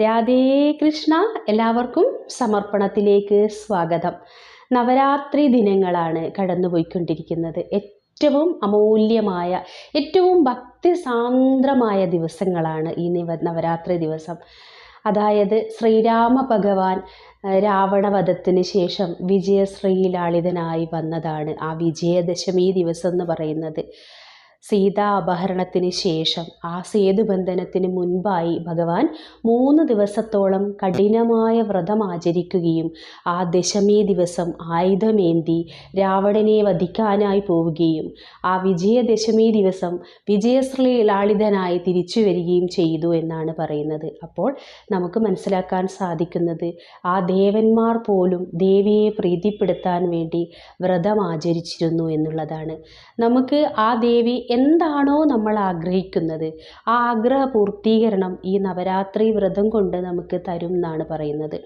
രാധേ കൃഷ്ണ. എല്ലാവർക്കും സമർപ്പണത്തിലേക്ക് സ്വാഗതം. നവരാത്രി ദിനങ്ങളാണ് കടന്നുപോയിക്കൊണ്ടിരിക്കുന്നത്. ഏറ്റവും അമൂല്യമായ, ഏറ്റവും ഭക്തിസാന്ദ്രമായ ദിവസങ്ങളാണ് ഈ നവരാത്രി ദിവസം. അതായത് ശ്രീരാമ ഭഗവാൻ രാവണവധത്തിന് ശേഷം വിജയശ്രീലാളിതനായി വന്നതാണ് ആ വിജയദശമി ദിവസം എന്ന് പറയുന്നത്. സീതാ അപഹരണത്തിന് ശേഷം ആ സേതുബന്ധനത്തിന് മുൻപായി ഭഗവാൻ 3 ദിവസത്തോളം കഠിനമായ വ്രതം ആചരിക്കുകയും ആ ദശമി ദിവസം ആയുധമേന്തി രാവണനെ വധിക്കാനായി പോവുകയും ആ വിജയദശമി ദിവസം വിജയശ്രീലാളിതനായി തിരിച്ചു വരികയും ചെയ്തു എന്നാണ് പറയുന്നത്. അപ്പോൾ നമുക്ക് മനസ്സിലാക്കാൻ സാധിക്കുന്നത് ആ ദേവന്മാർ പോലും ദേവിയെ പ്രീതിപ്പെടുത്താൻ വേണ്ടി വ്രതം ആചരിച്ചിരുന്നു എന്നുള്ളതാണ്. നമുക്ക് ആ ദേവി എന്താണോ നമ്മൾ ആഗ്രഹിക്കുന്നത് ആ ആഗ്രഹ പൂർത്തീകരണം ഈ നവരാത്രി വ്രതം കൊണ്ട് നമുക്ക് തരും എന്നാണ് പറയുന്നത്.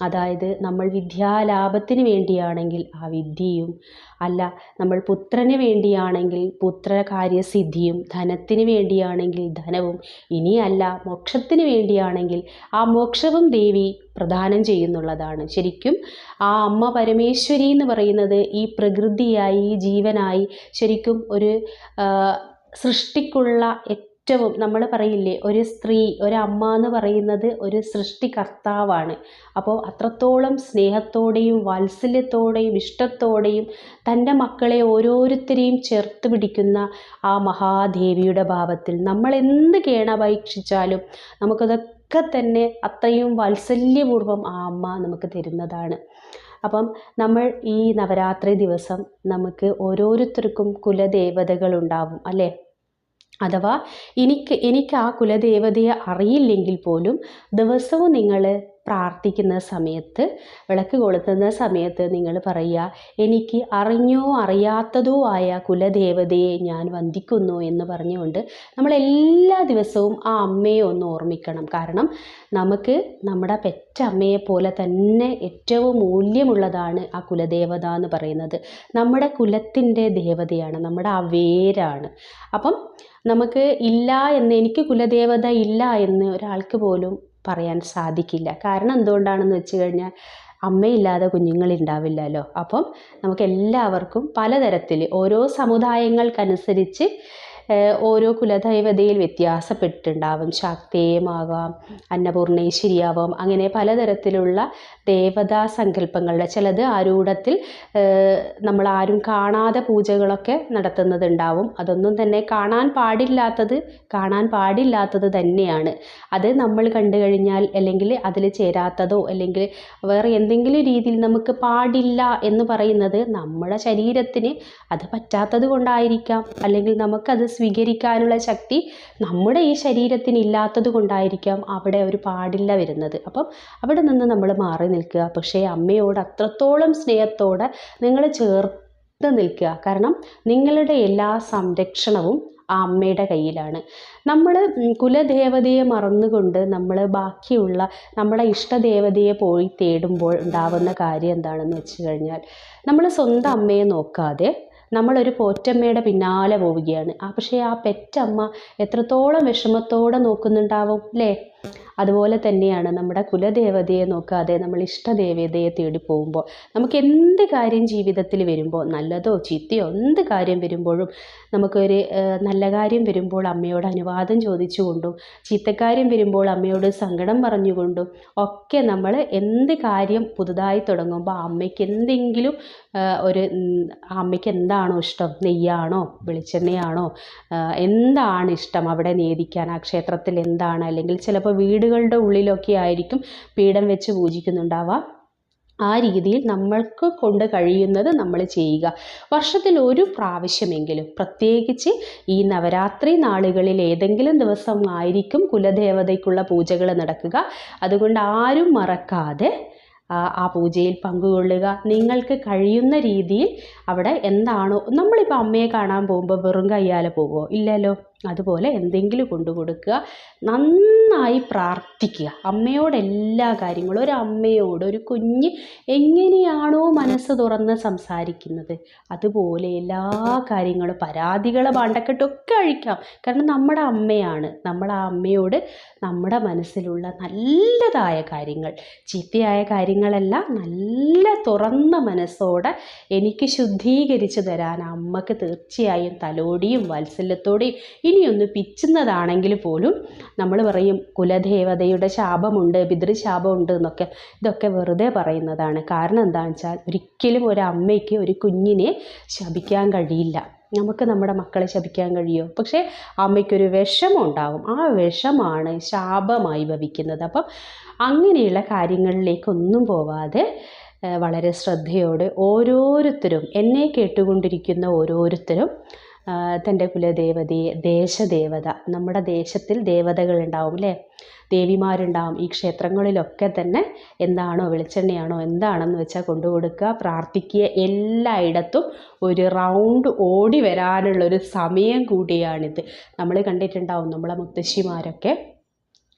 അതായത് നമ്മൾ വിദ്യാലാഭത്തിന് വേണ്ടിയാണെങ്കിൽ ആ വിദ്യയും, അല്ല നമ്മൾ പുത്രന് വേണ്ടിയാണെങ്കിൽ പുത്രകാര്യസിദ്ധിയും, ധനത്തിന് വേണ്ടിയാണെങ്കിൽ ധനവും, ഇനിയല്ല മോക്ഷത്തിന് വേണ്ടിയാണെങ്കിൽ ആ മോക്ഷവും ദേവി പ്രദാനം ചെയ്യുന്നുള്ളതാണ്. ശരിക്കും ആ അമ്മ പരമേശ്വരി എന്ന് പറയുന്നത് ഈ പ്രകൃതിയായി, ഈ ജീവനായി, ശരിക്കും ഒരു സൃഷ്ടിക്കുള്ള ഏറ്റവും, നമ്മൾ പറയില്ലേ ഒരു സ്ത്രീ, ഒരമ്മ എന്ന് പറയുന്നത് ഒരു സൃഷ്ടികർത്താവാണ്. അപ്പോൾ അത്രത്തോളം സ്നേഹത്തോടെയും വാത്സല്യത്തോടെയും ഇഷ്ടത്തോടെയും തൻ്റെ മക്കളെ ഓരോരുത്തരെയും ചേർത്ത് പിടിക്കുന്ന ആ മഹാദേവിയുടെ ഭാവത്തിൽ നമ്മൾ എന്ത് കേണപേക്ഷിച്ചാലും നമുക്കതൊക്കെ തന്നെ അത്രയും വാത്സല്യപൂർവ്വം ആ അമ്മ നമുക്ക് തരുന്നതാണ്. അപ്പം നമ്മൾ ഈ നവരാത്രി ദിവസം നമുക്ക് ഓരോരുത്തർക്കും കുലദേവതകളുണ്ടാവും അല്ലേ? അഥവാ എനിക്ക് ആ കുലദേവതയെ അറിയില്ലെങ്കിൽ പോലും ദിവസവും നിങ്ങൾ പ്രാർത്ഥിക്കുന്ന സമയത്ത്, വിളക്ക് കൊളുത്തുന്ന സമയത്ത് നിങ്ങൾ പറയുക, എനിക്ക് അറിഞ്ഞോ അറിയാത്തതോ ആയ കുലദേവതയെ ഞാൻ വന്ദിക്കുന്നു എന്ന് പറഞ്ഞുകൊണ്ട് നമ്മൾ എല്ലാ ദിവസവും ആ അമ്മയെ ഒന്ന് ഓർമ്മിക്കണം. കാരണം നമുക്ക് നമ്മുടെ പെറ്റമ്മയെ പോലെ തന്നെ ഏറ്റവും മൂല്യമുള്ളതാണ് ആ കുലദേവത എന്ന് പറയുന്നത്. നമ്മുടെ കുലത്തിൻ്റെ ദേവതയാണ്, നമ്മുടെ ആ വേരാണ്. അപ്പം നമുക്ക് ഇല്ല എന്ന്, എനിക്ക് കുലദേവത ഇല്ല എന്ന് ഒരാൾക്ക് പോലും പറയാൻ സാധിക്കില്ല. കാരണം എന്തുകൊണ്ടാണെന്ന് വെച്ച് കഴിഞ്ഞാൽ അമ്മയില്ലാതെ കുഞ്ഞുങ്ങളുണ്ടാവില്ലല്ലോ. അപ്പം നമുക്ക് എല്ലാവർക്കും പലതരത്തിൽ ഓരോ സമുദായങ്ങൾക്കനുസരിച്ച് ഓരോ കുലദൈവതയിൽ വ്യത്യാസപ്പെട്ടിട്ടുണ്ടാവും. ശാക്തേയമാകാം, അന്നപൂർണേശ്വരിയാവാം, അങ്ങനെ പലതരത്തിലുള്ള ദേവതാ സങ്കല്പങ്ങളുടെ, ചിലത് ആരൂഢത്തിൽ നമ്മൾ ആരും കാണാതെ പൂജകളൊക്കെ നടത്തുന്നതുണ്ടാവും. അതൊന്നും തന്നെ കാണാൻ പാടില്ലാത്തത് തന്നെയാണ്. അത് നമ്മൾ കണ്ടു കഴിഞ്ഞാൽ, അല്ലെങ്കിൽ അതിൽ ചേരാത്തതോ അല്ലെങ്കിൽ വേറെ എന്തെങ്കിലും രീതിയിൽ നമുക്ക് പാടില്ല എന്ന് പറയുന്നത് നമ്മുടെ ശരീരത്തിന് അത് പറ്റാത്തത് കൊണ്ടായിരിക്കാം, അല്ലെങ്കിൽ നമുക്കത് സ്വീകരിക്കാനുള്ള ശക്തി നമ്മുടെ ഈ ശരീരത്തിന് ഇല്ലാത്തത് കൊണ്ടായിരിക്കാം അവിടെ ഒരു പാടില്ല വരുന്നത്. അപ്പം അവിടെ നിന്ന് നമ്മൾ മാറി നിൽക്കുക. പക്ഷേ അമ്മയോട് അത്രത്തോളം സ്നേഹത്തോടെ നിങ്ങൾ ചേർത്ത് നിൽക്കുക. കാരണം നിങ്ങളുടെ എല്ലാ സംരക്ഷണവും ആ അമ്മയുടെ കയ്യിലാണ്. നമ്മൾ കുലദേവതയെ മറന്നുകൊണ്ട് നമ്മൾ ബാക്കിയുള്ള നമ്മുടെ ഇഷ്ടദേവതയെ പോയി തേടുമ്പോൾ ഉണ്ടാവുന്ന കാര്യം എന്താണെന്ന് വെച്ച് കഴിഞ്ഞാൽ, നമ്മൾ സ്വന്തം അമ്മയെ നോക്കാതെ നമ്മളൊരു പോറ്റമ്മയുടെ പിന്നാലെ പോവുകയാണ്. പക്ഷേ ആ പെറ്റമ്മ എത്രത്തോളം വിഷമത്തോടെ നോക്കുന്നുണ്ടാവും അല്ലേ? അതുപോലെ തന്നെയാണ് നമ്മുടെ കുലദേവതയെ നോക്കാതെ നമ്മൾ ഇഷ്ടദേവതയെ തേടി പോകുമ്പോൾ, നമുക്ക് എന്ത് കാര്യം ജീവിതത്തിൽ വരുമ്പോൾ, നല്ലതോ ചീത്തയോ എന്ത് കാര്യം വരുമ്പോഴും, നമുക്കൊരു നല്ല കാര്യം വരുമ്പോൾ അമ്മയോട് അനുവാദം ചോദിച്ചുകൊണ്ടും, ചീത്തക്കാര്യം വരുമ്പോൾ അമ്മയോട് സങ്കടം പറഞ്ഞുകൊണ്ടും ഒക്കെ നമ്മൾ എന്ത് കാര്യം പുതുതായി തുടങ്ങുമ്പോൾ അമ്മയ്ക്ക് എന്തെങ്കിലും അമ്മയ്ക്ക് എന്താണോ ഇഷ്ടം, നെയ്യാണോ വെളിച്ചെണ്ണയാണോ എന്താണ് ഇഷ്ടം അവിടെ നേദിക്കാൻ, ആ ക്ഷേത്രത്തിൽ എന്താണ്, അല്ലെങ്കിൽ ചിലപ്പോൾ വീടുകളുടെ ഉള്ളിലൊക്കെ ആയിരിക്കും പീഠം വെച്ച് പൂജിക്കുന്നുണ്ടാവുക. ആ രീതിയിൽ നമ്മൾക്ക് കൊണ്ട് കഴിയുന്നത് നമ്മൾ ചെയ്യുക. വർഷത്തിൽ ഒരു പ്രാവശ്യമെങ്കിലും, പ്രത്യേകിച്ച് ഈ നവരാത്രി നാളുകളിൽ ഏതെങ്കിലും ദിവസം ആയിരിക്കും കുലദേവതയ്ക്കുള്ള പൂജകൾ നടക്കുക. അതുകൊണ്ട് ആരും മറക്കാതെ ആ പൂജയിൽ പങ്കുകൊള്ളുക. നിങ്ങൾക്ക് കഴിയുന്ന രീതിയിൽ അവിടെ എന്താണോ, നമ്മളിപ്പോൾ അമ്മയെ കാണാൻ പോകുമ്പോൾ വെറും കയ്യാലെ പോകുമോ? ഇല്ലല്ലോ. അതുപോലെ എന്തെങ്കിലും കൊണ്ടു കൊടുക്കുക. നന്നായി പ്രാർത്ഥിക്കുക. അമ്മയോട് എല്ലാ കാര്യങ്ങളും, ഒരു അമ്മയോട് ഒരു കുഞ്ഞ് എങ്ങനെയാണോ മനസ്സ് തുറന്ന് സംസാരിക്കുന്നത് അതുപോലെ എല്ലാ കാര്യങ്ങളും, പരാതികളെ ഭാണ്ഡക്കെട്ടൊക്കെ അഴിക്കാം. കാരണം നമ്മുടെ അമ്മയാണ്. നമ്മൾ ആ അമ്മയോട് നമ്മുടെ മനസ്സിലുള്ള നല്ലതായ കാര്യങ്ങൾ, ചീത്തയായ കാര്യങ്ങളല്ല, നല്ല തുറന്ന മനസ്സോടെ എനിക്ക് ശുദ്ധീകരിച്ച് തരാൻ അമ്മക്ക് തീർച്ചയായും തലോടിയും വാത്സല്യത്തോടെയും, ഇനിയൊന്ന് പിച്ചുന്നതാണെങ്കിൽ പോലും നമ്മൾ പറയും കുലദേവതയുടെ ശാപമുണ്ട്, പിതൃശാപമുണ്ട് എന്നൊക്കെ. ഇതൊക്കെ വെറുതെ പറയുന്നതാണ്. കാരണം എന്താണെന്ന് വെച്ചാൽ ഒരിക്കലും ഒരു അമ്മയ്ക്ക് ഒരു കുഞ്ഞിനെ ശപിക്കാൻ കഴിയില്ല. നമുക്ക് നമ്മുടെ മക്കളെ ശപിക്കാൻ കഴിയുമോ? പക്ഷേ അമ്മയ്ക്കൊരു വിഷമം ഉണ്ടാകും. ആ വിഷമാണ് ശാപമായി ഭവിക്കുന്നത്. അപ്പം അങ്ങനെയുള്ള കാര്യങ്ങളിലേക്കൊന്നും പോവാതെ വളരെ ശ്രദ്ധയോടെ ഓരോരുത്തരും, എന്നെ കേട്ടുകൊണ്ടിരിക്കുന്ന ഓരോരുത്തരും തൻ്റെ കുലദേവതയെ, ദേശദേവത, നമ്മുടെ ദേശത്തിൽ ദേവതകളുണ്ടാവും അല്ലേ, ദേവിമാരുണ്ടാവും. ഈ ക്ഷേത്രങ്ങളിലൊക്കെ തന്നെ എന്താണോ, വെളിച്ചെണ്ണയാണോ എന്താണെന്ന് വെച്ചാൽ കൊണ്ടുകൊടുക്കുക, പ്രാർത്ഥിക്കുക. എല്ലായിടത്തും ഒരു റൗണ്ട് ഓടി വരാനുള്ളൊരു സമയം കൂടിയാണിത്. നമ്മൾ കണ്ടിട്ടുണ്ടാവും നമ്മളെ മുത്തശ്ശിമാരൊക്കെ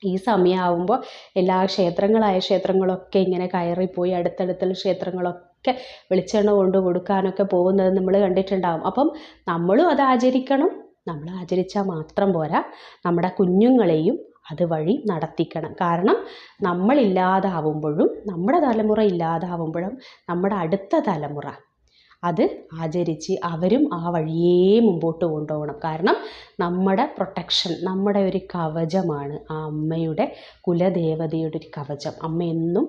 ഈ സമയമാകുമ്പോൾ എല്ലാ ക്ഷേത്രങ്ങളൊക്കെ ഇങ്ങനെ കയറിപ്പോയി അടുത്തടുത്തുള്ള ക്ഷേത്രങ്ങളൊക്കെ വെളിച്ചെണ്ണ കൊണ്ട് കൊടുക്കാനൊക്കെ പോകുന്നത് നമ്മൾ കണ്ടിട്ടുണ്ടാകും. അപ്പം നമ്മളും അത് ആചരിക്കണം. നമ്മൾ ആചരിച്ചാൽ മാത്രം പോരാ, നമ്മുടെ കുഞ്ഞുങ്ങളെയും അതുവഴി നടത്തിക്കണം. കാരണം നമ്മളില്ലാതാവുമ്പോഴും, നമ്മുടെ തലമുറ ഇല്ലാതാവുമ്പോഴും നമ്മുടെ അടുത്ത തലമുറ അത് ആചരിച്ച് അവരും ആ വഴിയേ മുമ്പോട്ട് കൊണ്ടുപോകണം. കാരണം നമ്മുടെ പ്രൊട്ടക്ഷൻ, നമ്മുടെ ഒരു കവചമാണ് ആ അമ്മയുടെ, കുലദേവതയുടെ ഒരു കവചം. അമ്മ എന്നും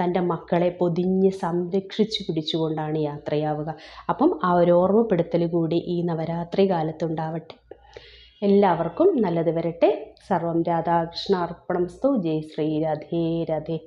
തൻ്റെ മക്കളെ പൊതിഞ്ഞ് സംരക്ഷിച്ച് പിടിച്ചുകൊണ്ടാണ് യാത്രയാവുക. അപ്പം ആ ഒരു ഓർമ്മപ്പെടുത്തൽ കൂടി ഈ നവരാത്രി കാലത്തുണ്ടാവട്ടെ. എല്ലാവർക്കും നല്ലത് വരട്ടെ. സർവം രാധാകൃഷ്ണ അർപ്പണമസ്തു. ജയ് ശ്രീ രാധേ രാധേ.